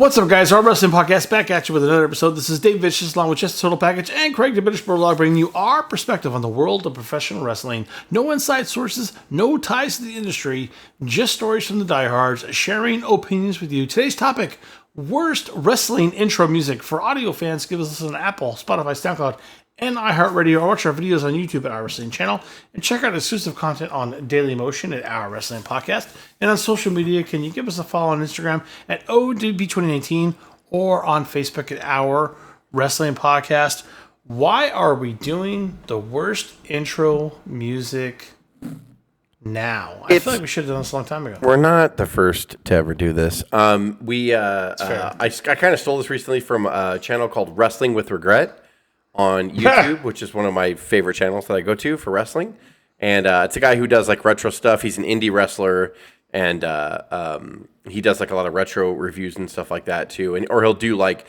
What's up, guys? Our Wrestling Podcast back at you with another episode. This is Dave Vicious along with Just Total Package and Craig the British Bulldog, bringing you our perspective on the world of professional wrestling. No inside sources, no ties to the industry, just stories from the diehards, sharing opinions with you. Today's topic, worst wrestling intro music. For audio fans, give us an Apple, Spotify, SoundCloud, and iHeartRadio, or watch our videos on YouTube at Our Wrestling Channel, and check out exclusive content on Daily Motion at Our Wrestling Podcast. And on social media, can you give us a follow on Instagram at O.W.P 2019 or on Facebook at Our Wrestling Podcast? Why are we doing the worst intro music now? I feel like we should have done this a long time ago. We're not the first to ever do this. I kind of stole this recently from a channel called Wrestling with Regret on YouTube, which is one of my favorite channels that I go to for wrestling. And it's a guy who does like retro stuff. He's an indie wrestler, and he does like a lot of retro reviews and stuff like that too. And or he'll do like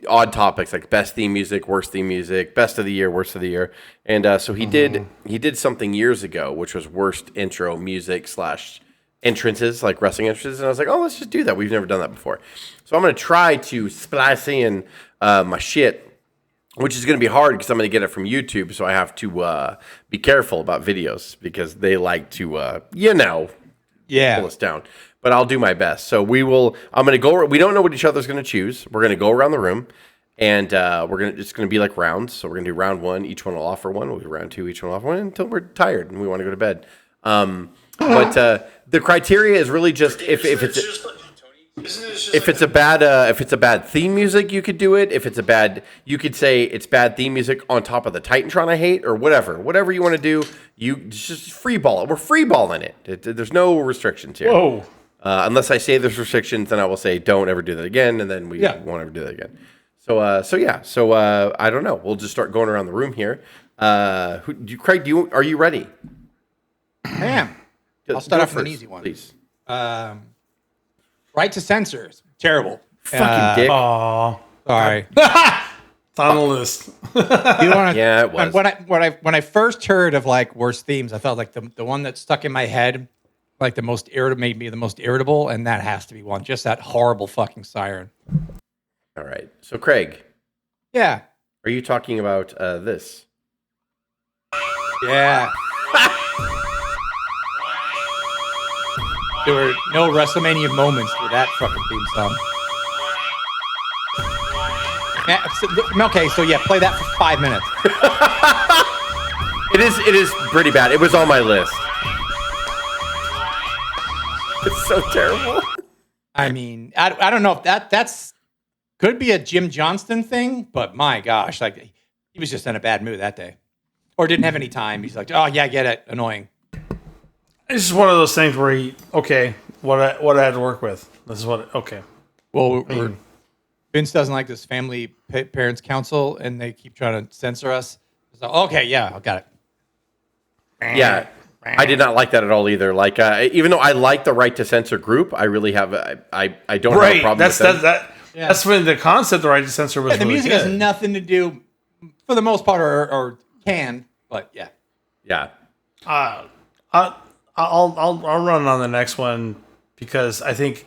odd topics like best theme music, worst theme music, best of the year, worst of the year. And so he did something years ago, which was worst intro music / entrances, like wrestling entrances. And I was like, oh, let's just do that. We've never done that before. So I'm going to try to splice in my shit, which is going to be hard because I'm going to get it from YouTube, so I have to be careful about videos because they like to, pull us down. But I'll do my best. So I'm going to go. We don't know what each other's going to choose. We're going to go around the room, and it's going to be like rounds. So we're going to do round one. Each one will offer one. We'll do round two. Each one will offer one until we're tired and we want to go to bed. But the criteria is really just if it's a bad theme music, you could do it. If it's you could say it's bad theme music on top of the Titantron I hate, or whatever you want to do. You just free ball it. We're free balling it. There's no restrictions here. Whoa. Unless I say there's restrictions, then I will say don't ever do that again, and then we won't ever do that again. So I don't know. We'll just start going around the room here. Craig, are you ready? I am. I'll start off with an easy one, please. Right to censor. Terrible. Fucking dick. Aw. Sorry. It's on the list. You wanna, Yeah, it was. When I first heard of like worst themes, I felt like the one that stuck in my head, like the most irritable, made me the most irritable, and that has to be one. Just that horrible fucking siren. All right. So Craig, Yeah. are you talking about this? Yeah. There were no WrestleMania moments with that fucking theme song. Okay, so yeah, play that for 5 minutes. It is pretty bad. It was on my list. It's so terrible. I mean, I don't know if that's could be a Jim Johnston thing, but my gosh, like he was just in a bad mood that day, or didn't have any time. He's like, oh yeah, I get it, annoying. It's just one of those things where what I had to work with. This is okay. Well, Vince doesn't like this family parents council, and they keep trying to censor us. So okay, yeah, I got it. Yeah, I did not like that at all either. Like, even though I like the Right to Censor group, I really have I don't have a problem with that. That's when the concept of Right to Censor was. Yeah, the really music good. has nothing to do, for the most part, or can, but yeah. Yeah. I'll run on the next one because I think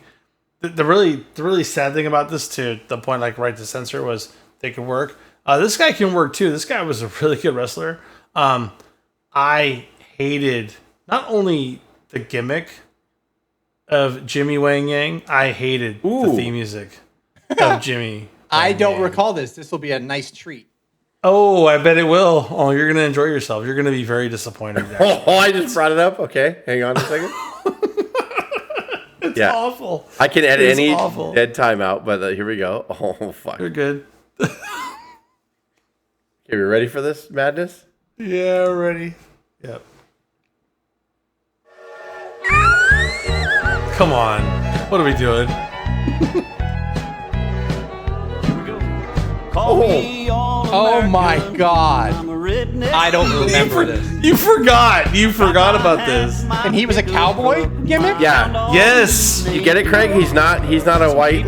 the really sad thing about this, to the point like Right to Censor, was they can work. This guy can work too. This guy was a really good wrestler. I hated not only the gimmick of Jimmy Wang Yang, I hated the theme music of Jimmy. I don't recall this. This will be a nice treat. Oh, I bet it will. Oh, you're gonna enjoy yourself. You're gonna be very disappointed. I just brought it up. Okay, hang on a second. It's awful. I can edit any awful. dead time out, but here we go. Oh, fuck. You're good. Okay, we ready for this madness? Yeah, ready. Yep. Come on. What are we doing? Oh my God. I don't remember this. You forgot about this. And he was a cowboy gimmick? Yeah. Yes. You get it, Craig? He's not a white,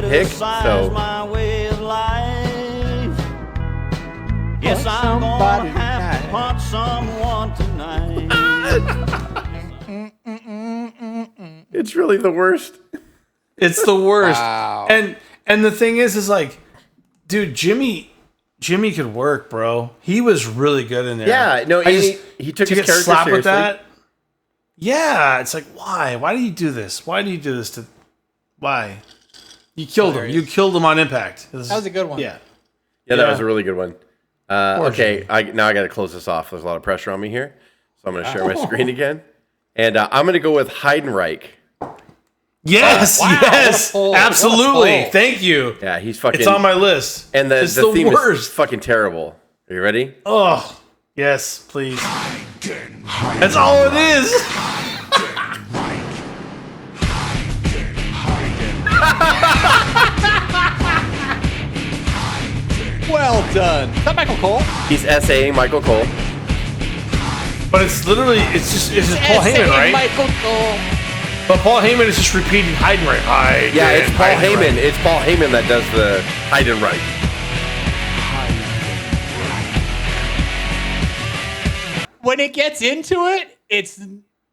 hick, so. Yes, I'm gonna have to punch someone tonight. It's really the worst. It's the worst. Wow. And the thing is like, dude, Jimmy could work, bro. He was really good in there. Yeah, no, he took his character slapped seriously. with that. Yeah, it's like, why? Why do you do this? Why do you do this to? Why? You killed him. You killed him on impact. That was a good one. Yeah. Yeah, that was a really good one. Okay, Jimmy. now I got to close this off. There's a lot of pressure on me here, so I'm going to share my screen again, and I'm going to go with Heidenreich. Yes, wow, yes, what a pull. absolutely. What a pull. Thank you. Yeah, he's fucking. It's on my list. And the It's the theme worst. is fucking terrible. Are you ready? Oh, yes, please. That's all it is. Well done. Is that Michael Cole? He's SAing Michael Cole. But it's literally, it's just Paul Heyman, right? Michael Cole. But Paul Heyman is just repeating Heidenreich. Yeah, it's Paul Heyman. It's Paul Heyman that does the Heidenreich. When it gets into it, it's.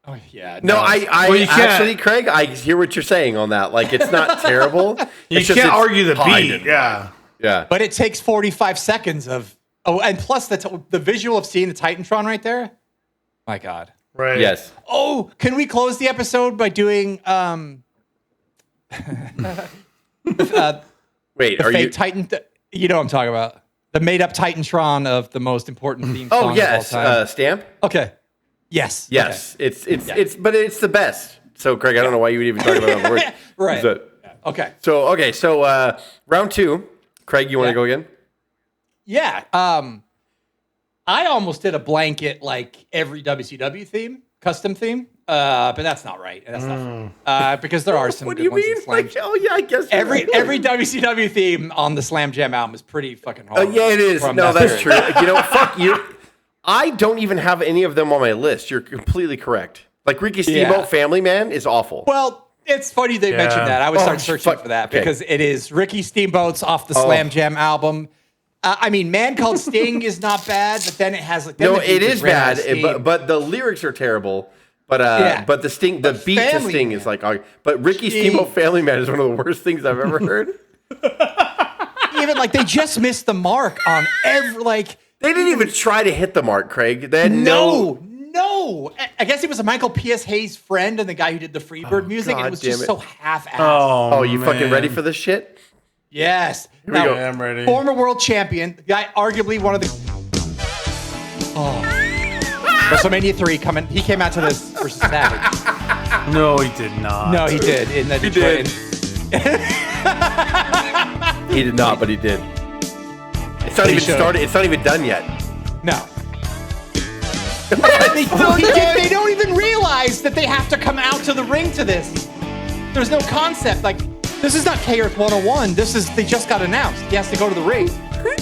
Oh, yeah. No, Well, you can't- actually, Craig, I hear what you're saying on that. Like, it's not terrible. You It's just can't it's argue the beat. Heidenreich. Yeah. Yeah. But it takes 45 seconds of. Oh, and plus the visual of seeing the Titantron right there. My God. Right. Yes. Oh, can we close the episode by doing Wait, the are fake you? Titan? You know what I'm talking about. The made-up Titantron of the most important theme song Oh yes, of all time. Stamp. Okay. Yes. Yes, it's but it's the best. So Craig, I don't know why you would even talk about that word. Right. Okay. Okay. So round 2. Craig, you want to go again? Yeah. I almost did a blanket like every WCW theme, custom theme, but that's not right. That's not fair. Because there are some What do good you ones in mean? Slam Like, oh yeah, I guess Every WCW theme on the Slam Jam album is pretty fucking hard. yeah, it is. from No, that that's period. true. You know, fuck you. I don't even have any of them on my list. You're completely correct. Like Ricky Steamboat, Yeah. Family Man is awful. Well, it's funny they mentioned that. I would start searching for that okay. because it is Ricky Steamboat's off the Slam Jam album. I mean, Man Called Sting is not bad, but then it has like No, it is bad, but the lyrics are terrible. But but the beat to Family Sting Man. is like. But Ricky Steamboat Family Man is one of the worst things I've ever heard. Even like they just missed the mark on every like. They didn't even try to hit the mark, Craig. They had No. I guess it was a Michael P.S. Hayes friend and the guy who did the Freebird music, and God it was damn just it. so half-assed. Oh, you fucking ready for this shit? Yes. we go. Yeah, I'm ready. Former world champion, the guy arguably one of the. WrestleMania 3 coming. He came out to this versus Savage. No, he did not. No, he did. In the He Detroit. did. He did not, but he did. It's not He even showed. started. It's not even done yet. No. They don't even realize that they have to come out to the ring to this. There's no concept. Like, this is not KRF 101. They just got announced. He has to go to the ring. We're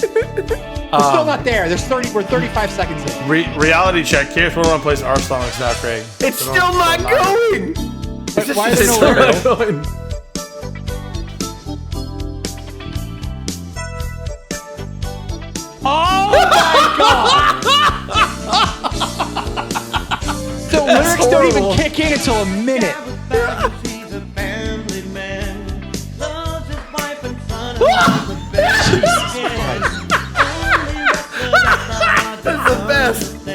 still not there. We're 35 seconds in. Reality check. Here's where one plays our songs now, Craig. It's still not going. But why is It's there still no not going. Oh my god! The lyrics don't even kick in until a minute. That's the best.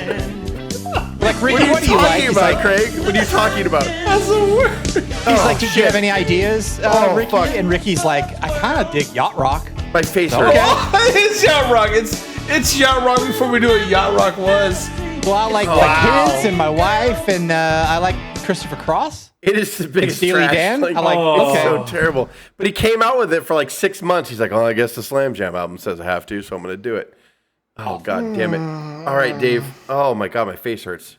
Like, Ricky, What are what you do you like? talking He's about, like, Craig? What are you talking about? That's the worst. he's like, did you have any ideas, Ricky? fuck. And Ricky's like, I kind of dig yacht rock. My face Okay. hurts. It's yacht rock. It's yacht rock before we knew what yacht rock was. Well, I like my kids and my wife, and I like Christopher Cross. It is the biggest Steely trash. Dan? Like, I like- it's okay. so terrible. But he came out with it for like 6 months. He's like, oh, I guess the Slam Jam album says I have to, so I'm going to do it. Oh, God damn it. All right, Dave. Oh, my God, my face hurts.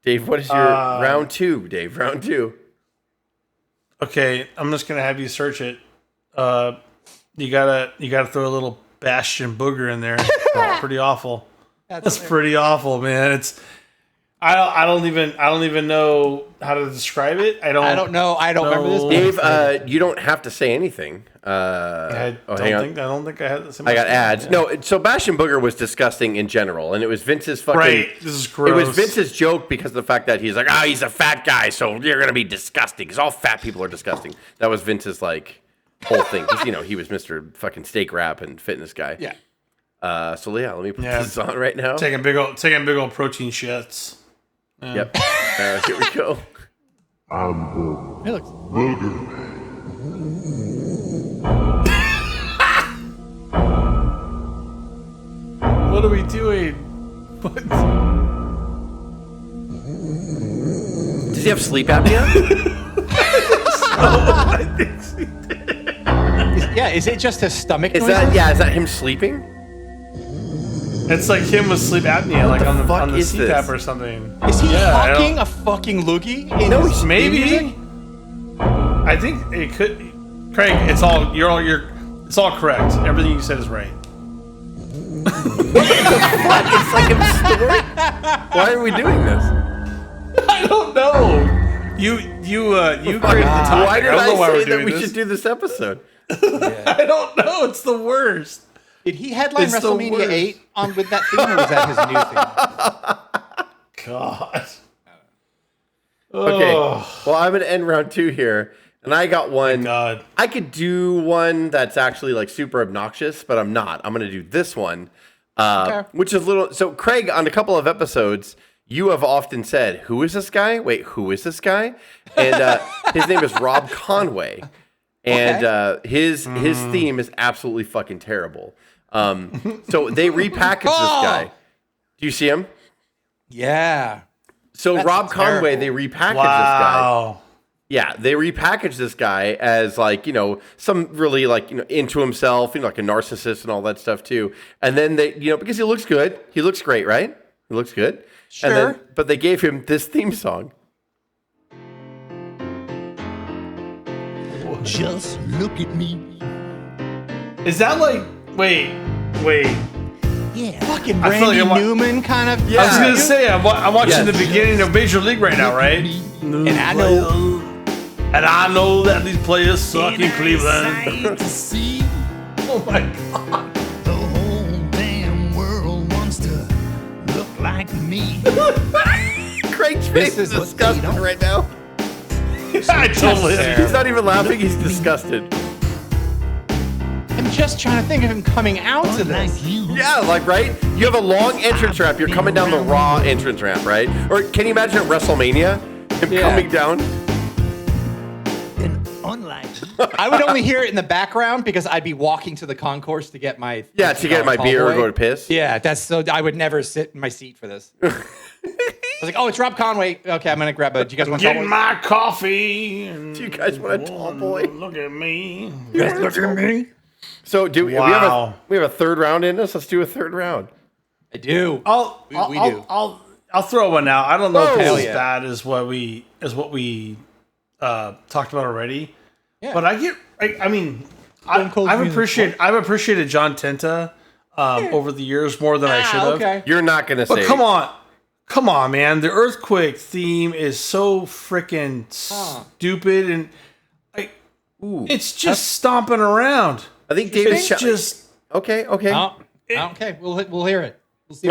Dave, what is your round 2, Dave? Round 2. Okay, I'm just gonna have you search it. You gotta throw a little Bastion Booger in there. Pretty awful. That's pretty awful, man. I don't even know how to describe it. I don't know. I don't remember this. Dave, you don't have to say anything. I don't think I had this. I got ads. Yeah. No, so Bash and Booger was disgusting in general, and it was Vince's fucking. Right, this is gross. It was Vince's joke because of the fact that he's like, he's a fat guy, so you're gonna be disgusting because all fat people are disgusting. That was Vince's like whole thing. He was Mr. fucking steak wrap and fitness guy. Yeah. So yeah, let me put this on right now. Taking big old protein shits. Yeah. Yep. Here we go. I'm Booger. What are we doing? What? Does he have sleep apnea? I think so. Is it just his stomach? Is that him sleeping? It's like him with sleep apnea, like on the CPAP or something. Is he hawking a fucking loogie? No, maybe. I think it could. Craig, it's all correct. Everything you said is right. It's like a story. Why are we doing this? I don't know. You created the topic. Why did I say that we should do this episode? I don't know. It's the worst. Did he headline WrestleMania 8 with that theme, or was that his new theme? God. Okay. Well, I'm going to end round 2 here. And I got one. God. I could do one that's actually like super obnoxious, but I'm not. I'm going to do this one, which is little. So, Craig, on a couple of episodes, you have often said, "Who is this guy? Wait, who is this guy?" And his name is Rob Conway, and his theme is absolutely fucking terrible. So they repackaged this guy. Do you see him? Yeah. So that's Rob Conway, they repackaged this guy. Yeah, they repackaged this guy as like, some really like, into himself, like a narcissist and all that stuff too. And then they, because he looks good. He looks great, right? He looks good. Sure. But they gave him this theme song. Just look at me. Is that like, wait. Yeah. Fucking Randy Newman kind of. Yeah. I was going to say, I'm watching the beginning of Major League right now, right? And I know that these players suck in Cleveland. To see. Oh my God. The whole damn world wants to look like me. Craig's face is disgusted right now. I totally. He's not even laughing. He's disgusted. I'm just trying to think of him coming out to this. Yeah, like, right? You have a long entrance ramp. You're coming down the Raw entrance ramp, right? Or can you imagine at WrestleMania? Him coming down? Unlike I would only hear it in the background because I'd be walking to the concourse to get my beer or go to piss. Yeah, that's so I would never sit in my seat for this. I was like, it's Rob Conway. Okay, I'm gonna grab a. Do you guys want to get my coffee? Do you guys want a tall boy? Look at me. Yes, look at me. So we have a third round in this? Let's do a third round. I do. I'll throw one out. I don't know if it's as bad as what we talked about already. Yeah. But I've appreciated John Tenta over the years more than I should have. Okay. You're not gonna say. But come on, man! The earthquake theme is so freaking stupid, and it's just stomping around. I think David's just okay. Okay, we'll hear it. We'll see.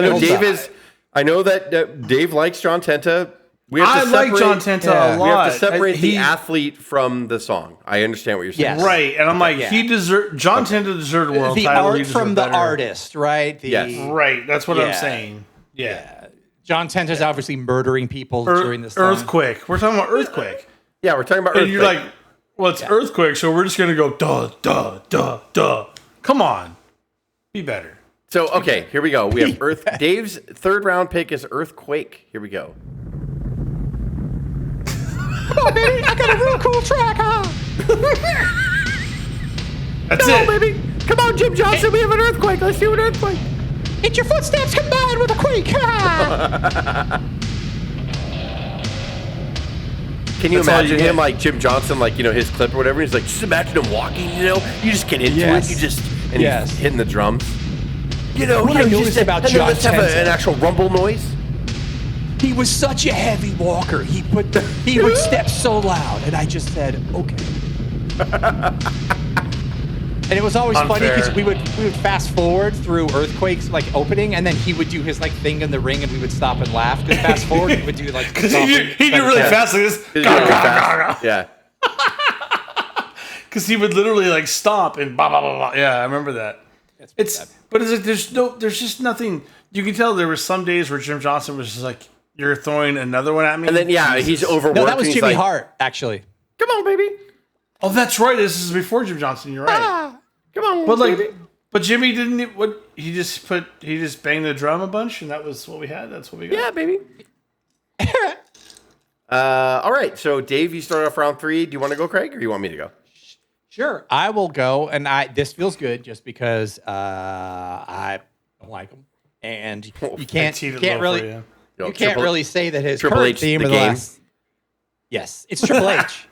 I know that Dave likes John Tenta. I like John Tenta a lot. We have to separate the athlete from the song. I understand what you're saying. Yes. Right, and I'm like, John Tenta deserved a world title. The art from the artist, right? Right, that's what I'm saying. Yeah. John Tenta's obviously murdering people during this song. Earthquake. We're talking about Earthquake. Yeah, we're talking about Earthquake. And you're like, well, it's Earthquake, so we're just going to go duh. Come on. Be better. So, okay, here we go. We have Dave's third round pick is Earthquake. Here we go. Oh, baby, I got a real cool track, huh? That's it. Baby. Come on, Jim Johnson. We have an earthquake. Let's do an earthquake. It's your footsteps combined with a quake. Can you imagine him like Jim Johnson, like, his clip or whatever? He's like, just imagine him walking, you just get into it. He's hitting the drums. What I noticed about John let's have Tenta. an actual rumble noise. He was such a heavy walker. He would step so loud, and I just said, okay. And it was always funny because we would fast forward through Earthquake's like opening, and then he would do his like thing in the ring, and we would stop and laugh. Because fast forward, he would do like because he do really fast like this. Yeah. Because he would literally like stomp and blah blah blah blah. Yeah, I remember that. But it's like there's just nothing. You can tell there were some days where Jim Johnson was just like, "You're throwing another one at me," and then he's overworked. No, that was Jimmy Hart actually. Come on, baby. Oh, that's right. This is before Jim Johnson. You're right. Come on, baby. But Jimmy didn't. What he just banged the drum a bunch, and that was what we had. That's what we got. Yeah, baby. All right. So Dave, you start off round 3. Do you want to go, Craig, or you want me to go? Sure, I will go, and this feels good just because I don't like him, and you can't really say that his Triple current H theme the of the game. last. Yes, it's Triple H,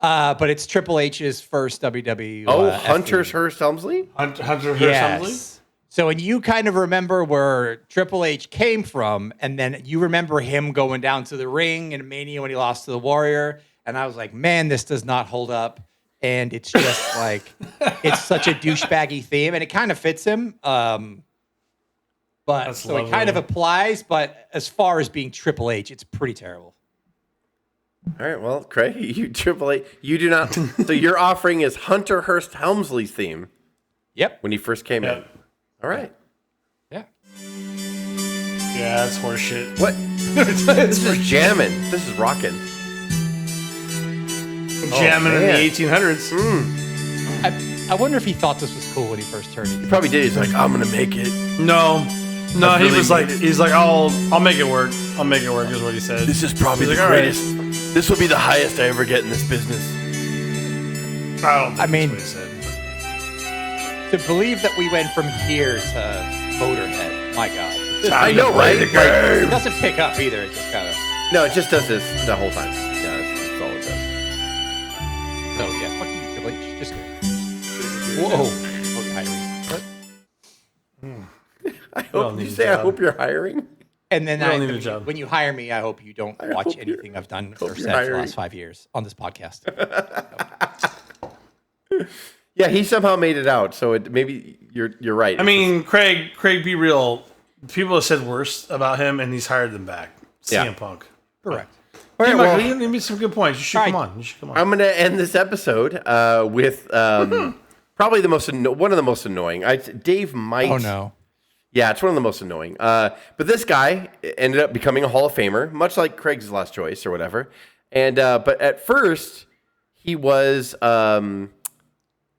but it's Triple H's first WWE. Hunter's Hearst Helmsley. Hunter Hearst Yes. Helmsley? So, and you kind of remember where Triple H came from, and then you remember him going down to the ring in Mania when he lost to the Warrior, and I was like, man, this does not hold up. And it's just like, it's such a douchebaggy theme, and it kind of fits him. But That's so lovely. it kind of applies, but as far as being Triple H, it's pretty terrible. All right. Well, Craig, you Triple H. You do not. So your offering is Hunter Hearst Helmsley's theme. Yep. When he first came in. Yep. All right. Yeah. Yeah, that's horseshit. What? This is jamming. This is rocking. Jamming in the man. 1800s. I wonder if he thought this was cool when he first heard He it. probably did. He's like, I'm gonna make it. No, I he really was like, made it. he's like, I'll make it work. I'll make it work is what he said. This is probably He's the like, all right. greatest. This will be the highest I ever get in this business. I mean, To believe that we went from here to Motorhead, my God. I know, right? It doesn't pick up either. It just kind of. No, it just does this the whole time. Yeah, that's all it does. So yeah, fuck you, Triple H. Just kidding. Whoa. I hope you say, I hope you're hiring. And then We don't need a job. when you hire me, I hope you don't watch hope you're- anything I've done hope or you're said for the hiring. last 5 years on this podcast. Yeah, he somehow made it out. So maybe you're right. I mean, Craig, be real. People have said worse about him, and he's hired them back. Yeah. CM Punk. Correct. All right, Well, well, you give me some good points. You should All come right. on. You should come on. I'm gonna end this episode with probably one of the most annoying. Dave might. Oh no. Yeah, it's one of the most annoying. But this guy ended up becoming a Hall of Famer, much like Craig's last choice or whatever. And but at first, he was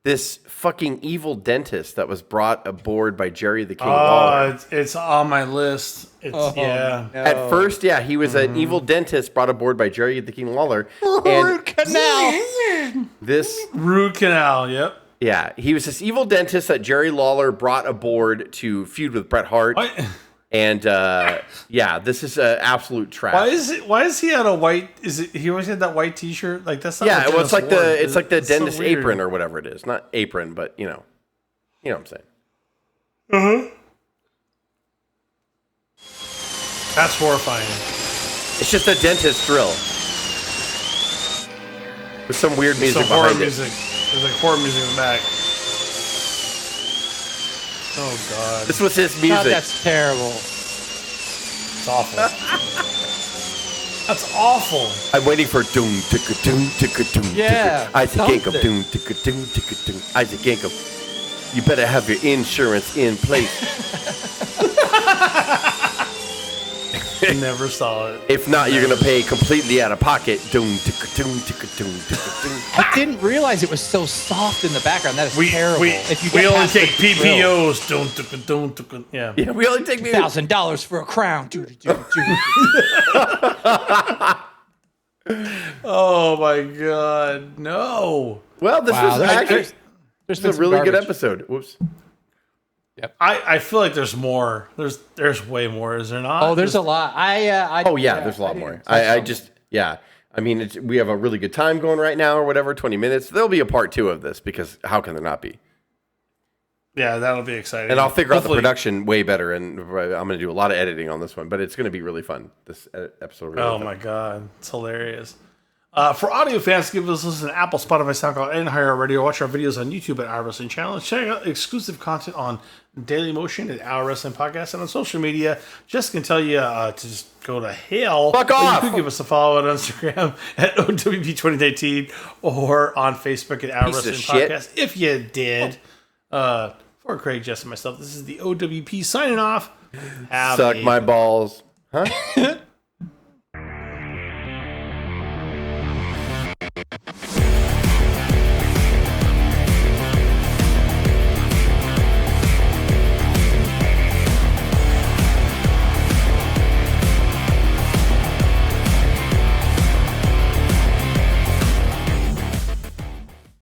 this fucking evil dentist that was brought aboard by Jerry the King Lawler. It's on my list. Yeah. No. At first, yeah, he was an evil dentist brought aboard by Jerry the King Lawler. Root canal. This, Root canal. Yep. yeah, he was this evil dentist that Jerry Lawler brought aboard to feud with Bret Hart. Why, And yeah, this is absolute trash. why is he on a white? Is it? He always had that white T-shirt. Like that's not. Yeah, what well, it's Dennis like wore. it's like the It's so dentist weird. apron or whatever it is. Not apron, but you know what I'm saying. That's horrifying. It's just a dentist drill with some weird music Some horror behind music. There's like horror music in the back. Oh god, it. This was his God, music. that's terrible. it's awful. That's awful. I'm waiting for doom ticka doom ticka doom. Yeah, Isaac Yankum something. doom ticka doom ticka doom. Isaac Yankum, you better have your insurance in place. Never saw it. If not, you're gonna pay completely out of pocket. Doom ticka doom ticka doom ticka doom. I didn't realize it was so soft in the background. That is terrible. We get only past the take drill. PPOs. Don't. Yeah. Yeah, we only take $1,000 for a crown. Oh my god, no. Well, this Wow, was actually there's this been is a some really good garbage. episode. Whoops. I feel like there's more. There's way more. Is there not? Oh, there's a lot. Oh yeah, there's a lot more. I just yeah. I mean, we have a really good time going right now, or whatever. 20 minutes. There'll be a part 2 of this because how can there not be? Yeah, that'll be exciting. And I'll figure out the Hopefully- production way better, and I'm going to do a lot of editing on this one, but it's going to be really fun. This episode. Really Oh fun. my god, it's hilarious. For audio fans, give us a listen to Apple, Spotify, SoundCloud, and iHeartRadio. Watch our videos on YouTube at Our Wrestling Channel. Check out exclusive content on Daily Motion at Our Wrestling Podcast, and on social media. Jess can tell you to just go to hell. Fuck But off! You could give us a follow on Instagram at O.W.P 2019 or on Facebook at Our Piece of Wrestling shit. Podcast. If you did. For Craig, Jess, and myself, this is the O.W.P signing off. Have Suck a my balls. Huh?